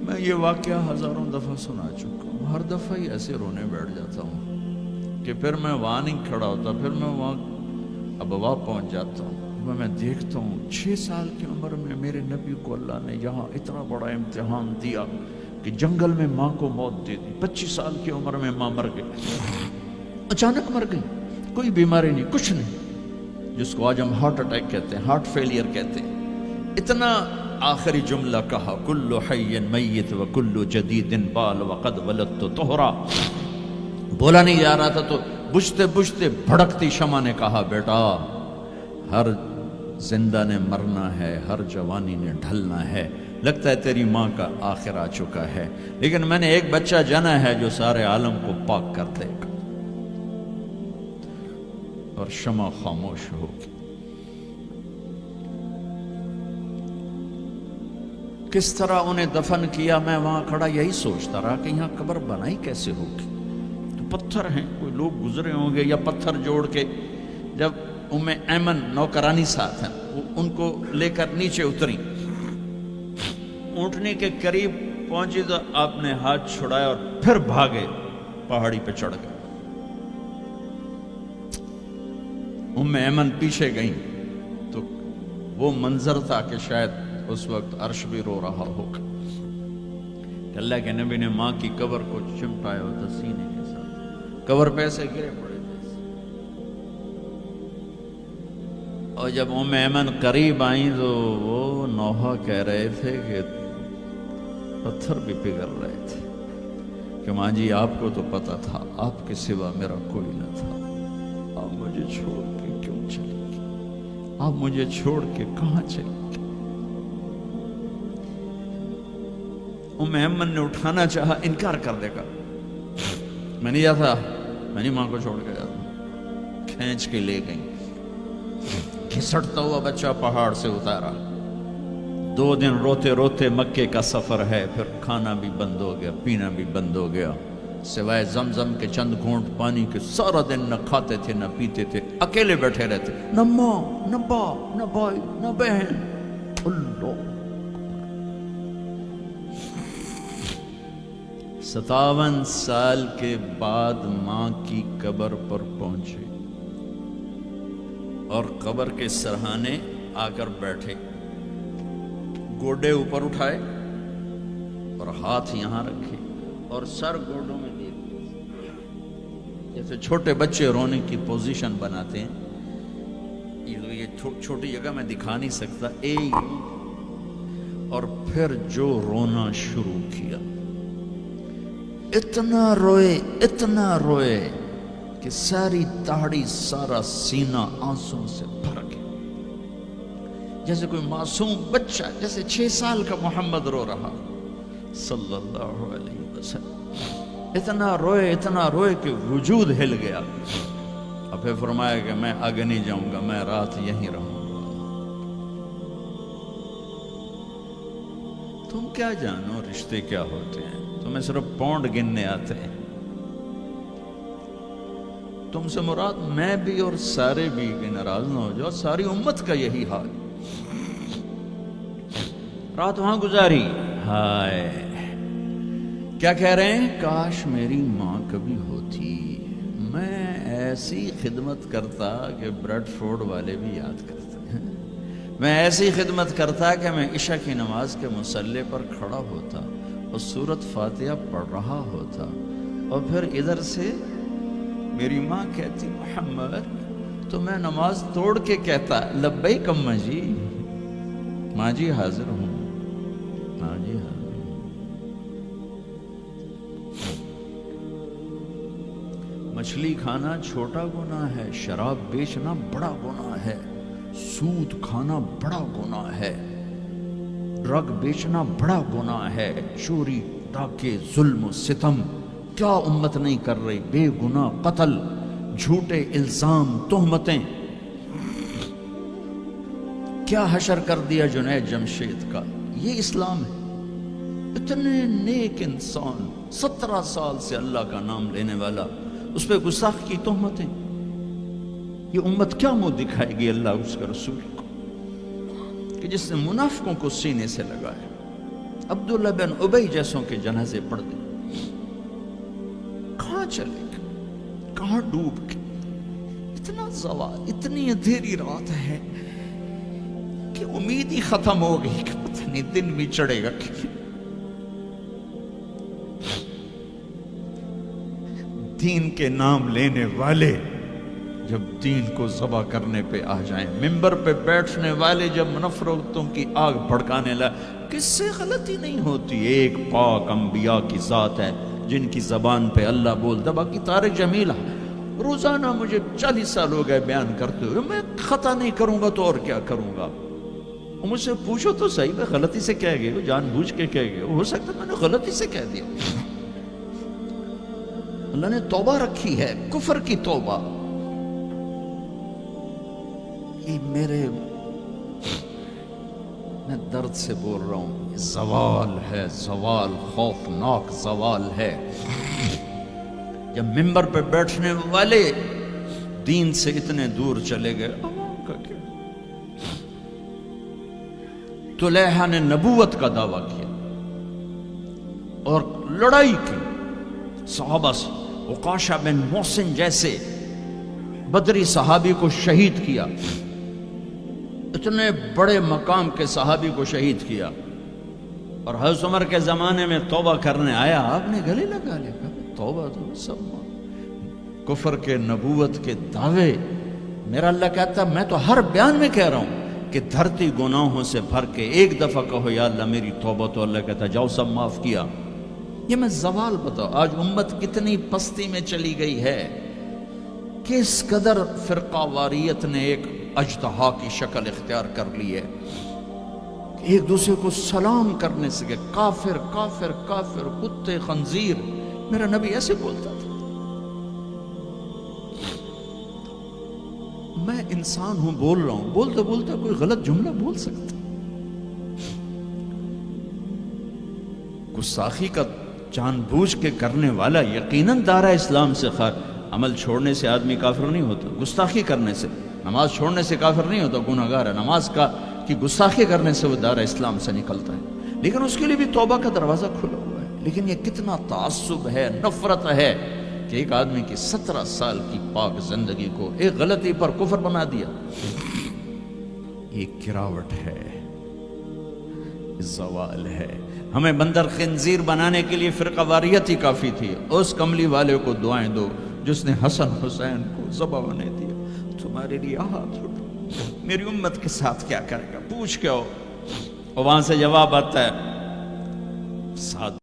میں یہ واقعہ ہزاروں دفعہ سنا چکا ہوں، ہر دفعہ ہی ایسے رونے بیٹھ جاتا ہوں کہ پھر میں وہاں نہیں کھڑا ہوتا، پھر میں وہاں ابوا پہنچ جاتا ہوں، میں دیکھتا ہوں 6 سال کی عمر میں میرے نبی کو اللہ نے یہاں اتنا بڑا امتحان دیا کہ جنگل میں ماں کو موت دے دی، 25 سال کی عمر میں ماں مر گئی، اچانک مر گئی، کوئی بیماری نہیں، کچھ نہیں، جس کو آج ہم ہارٹ اٹیک کہتے ہیں، ہارٹ فیلئر کہتے ہیں۔ اتنا آخری جملہ کہا، کل حی میت و کل جدید بال وقد ولدت طہرا، بولا نہیں جا رہا تھا تو بجھتے بجھتے بھڑکتی شمع نے کہا، بیٹا ہر زندہ نے مرنا ہے، ہر جوانی نے ڈھلنا ہے، لگتا ہے تیری ماں کا آخر آ چکا ہے، لیکن میں نے ایک بچہ جنا ہے جو سارے عالم کو پاک کر دے گا۔ اور شمع خاموش ہوگی۔ کس طرح انہیں دفن کیا، میں وہاں کھڑا یہی سوچتا رہا کہ یہاں قبر بنائی کیسے ہوگی، تو پتھر ہیں، کوئی لوگ گزرے ہوں گے یا پتھر جوڑ کے۔ جب ایمن نوکرانی ساتھ ہیں، ان کو لے کر نیچے اتری، اونٹنی کے قریب پہنچی تو آپ نے ہاتھ چھڑایا اور پھر بھاگے، پہاڑی پہ چڑھ گئے۔ ایمن پیچھے گئیں تو وہ منظر تھا کہ شاید اس وقت عرش بھی رو رہا ہوگا کہ اللہ کے نبی نے ماں کی قبر کو چمٹایا ہوتا سینے کے ساتھ، قبر پہ ایسے گرے پڑے۔ اور جب ایمن قریب آئیں تو وہ نوحہ کہہ رہے تھے کہ پتھر بھی پگھل رہے تھے کہ ماں جی آپ کو تو پتا تھا آپ کے سوا میرا کوئی نہ تھا، آپ مجھے چھوڑ کے کیوں چلی گئی، آپ مجھے چھوڑ کے کہاں چلی گئی۔ ایمن نے اٹھانا چاہا، انکار کر دے گا، میں نہیں جاتا، میں نہیں ماں کو چھوڑ کے جاتا۔ کھینچ کے لے گئی، گھسٹتا ہوا بچہ پہاڑ سے اتارا۔ 2 دن روتے روتے مکے کا سفر ہے، پھر کھانا بھی بند ہو گیا، پینا بھی بند ہو گیا، سوائے زمزم کے چند گھونٹ پانی کے سارا دن نہ کھاتے تھے نہ پیتے تھے، اکیلے بیٹھے رہتے، نہ ماں نہ باپ نہ بھائی نہ بہن۔ اللہ 57 سال کے بعد ماں کی قبر پر پہنچے اور قبر کے سرہانے آ کر بیٹھے، گوڈے اوپر اٹھائے اور ہاتھ یہاں رکھے اور سر گوڈوں میں دے دیے، جیسے چھوٹے بچے رونے کی پوزیشن بناتے ہیں۔ یہ چھوٹی جگہ میں دکھا نہیں سکتا، اور پھر جو رونا شروع کیا، اتنا روئے کہ ساری داڑھی سارا سینہ آنسوں سے بھر گیا، جیسے کوئی معصوم بچہ، جیسے 6 سال کا محمد رو رہا صلی اللہ علیہ وسلم۔ اتنا روئے کہ وجود ہل گیا، اور پھر فرمایا کہ میں آگے نہیں جاؤں گا، میں رات یہیں رہوں گا۔ تم کیا جانو رشتے کیا ہوتے ہیں، تمہیں صرف پاؤنڈ گننے آتے ہیں۔ تم سے مراد میں بھی اور سارے بھی، کہ ناراض نہ ہو جاؤ، ساری امت کا یہی حال۔ رات وہاں گزاری، ہائے کیا کہہ رہے ہیں، کاش میری ماں کبھی ہوتی، میں ایسی خدمت کرتا کہ بریڈ فورڈ والے بھی یاد کرتے ہیں، میں ایسی خدمت کرتا کہ میں عشاء کی نماز کے مصلی پر کھڑا ہوتا اور سورۃ فاتحہ پڑھ رہا ہوتا، اور پھر ادھر سے میری ماں کہتی محمد، تو میں نماز توڑ کے کہتا لبیک اماں جی، ماں جی حاضر ہوں، ماں جی حاضر ہوں۔ مچھلی کھانا چھوٹا گناہ ہے، شراب بیچنا بڑا گناہ ہے، سود کھانا بڑا گناہ ہے، ڈرگ بیچنا بڑا گناہ ہے، چوری ڈاکے ظلم و ستم کیا امت نہیں کر رہی، بے گناہ قتل، جھوٹے الزام تہمتیں، کیا حشر کر دیا جنید جمشید کا۔ یہ اسلام ہے۔ اتنے نیک انسان، 17 سال سے اللہ کا نام لینے والا، اس پہ گستاخ کی تہمتیں، یہ امت کیا منہ دکھائے گی اللہ اس کے رسول کو، کہ جس نے منافقوں کو سینے سے لگایا، عبداللہ بن ابی جیسوں کے جنازے پڑھ دیں. کہاں چلے گئے, کہاں ڈوب کے. اتنا زوال, اتنی اندھیری رات ہے کہ امید ہی ختم ہو گئی کہ پتہ نہیں دن بھی چڑھے گا کہ. دین کے نام لینے والے جب دین کو ذبح کرنے پہ آ جائیں, ممبر پہ بیٹھنے والے جب نفرتوں کی آگ بھڑکانے لگے, کس سے غلطی نہیں ہوتی. ایک پاک انبیاء کی ذات ہے جن کی زبان پہ اللہ بولتا. باقی طارق جمیل روزانہ مجھے 40 سال ہو گئے بیان کرتے ہوئے, میں خطا نہیں کروں گا تو اور کیا کروں گا. مجھ سے پوچھو تو صحیح, میں غلطی سے کہہ گئے, جان بوجھ کے کہہ گئے, ہو سکتا میں نے غلطی سے کہہ دیا. اللہ نے توبہ رکھی ہے, کفر کی توبہ. یہ میں درد سے بول رہا ہوں, یہ زوال ہے, زوال, خوفناک زوال ہے. جب ممبر پہ بیٹھنے والے دین سے اتنے دور چلے گئے, عوام کا کیا. طلیحہ نے نبوت کا دعویٰ کیا اور لڑائی کی صحابہ سے. عکاشہ بن محسن جیسے بدری صحابی کو شہید کیا, اتنے بڑے مقام کے صحابی کو شہید کیا. اور حضرت عمر کے زمانے میں توبہ کرنے آیا, آپ نے گلے لگا لیا, توبہ تو سب کفر کے نبوت کے دعوے. میرا اللہ کہتا میں تو ہر بیان میں کہہ رہا ہوں کہ دھرتی گناہوں سے بھر کے ایک دفعہ کہو یا اللہ میری توبہ, تو اللہ کہتا جاؤ سب معاف کیا. یہ میں زوال بتاؤ. آج امت کتنی پستی میں چلی گئی ہے, کس قدر فرقہ واریت نے ایک اژدہا کی شکل اختیار کر لی ہے. ایک دوسرے کو سلام کرنے سے کہ کافر کافر کافر, کتے خنزیر. میرا نبی ایسے بولتا تھا. میں انسان ہوں, بول رہا ہوں, بولتے بولتے کوئی غلط جملہ بول سکتا. گستاخی کا جان بوجھ کے کرنے والا یقیناً دارہ اسلام سے عمل چھوڑنے سے آدمی کافر نہیں ہوتا, گستاخی کرنے سے. نماز چھوڑنے سے کافر نہیں ہوتا, گناہگار ہے. نماز کی گستاخی کرنے سے وہ دارہ اسلام سے نکلتا ہے, لیکن اس کے لیے بھی توبہ کا دروازہ کھلا ہوا ہے. لیکن یہ کتنا تعصب ہے, نفرت ہے کہ ایک آدمی کی 17 سال کی پاک زندگی کو ایک غلطی پر کفر بنا دیا. یہ گراوٹ ہے, زوال ہے. ہمیں بندر خنزیر بنانے کے لیے فرقہ واریت ہی کافی تھی. اس کملی والے کو دعائیں دو جس نے حسن حسین کو ذبح ہونے دیا. تمہارے لیے ہاتھ اٹھو, میری امت کے ساتھ کیا کرے گا, پوچھ کے آؤ. اور وہاں سے جواب آتا ہے, ساتھ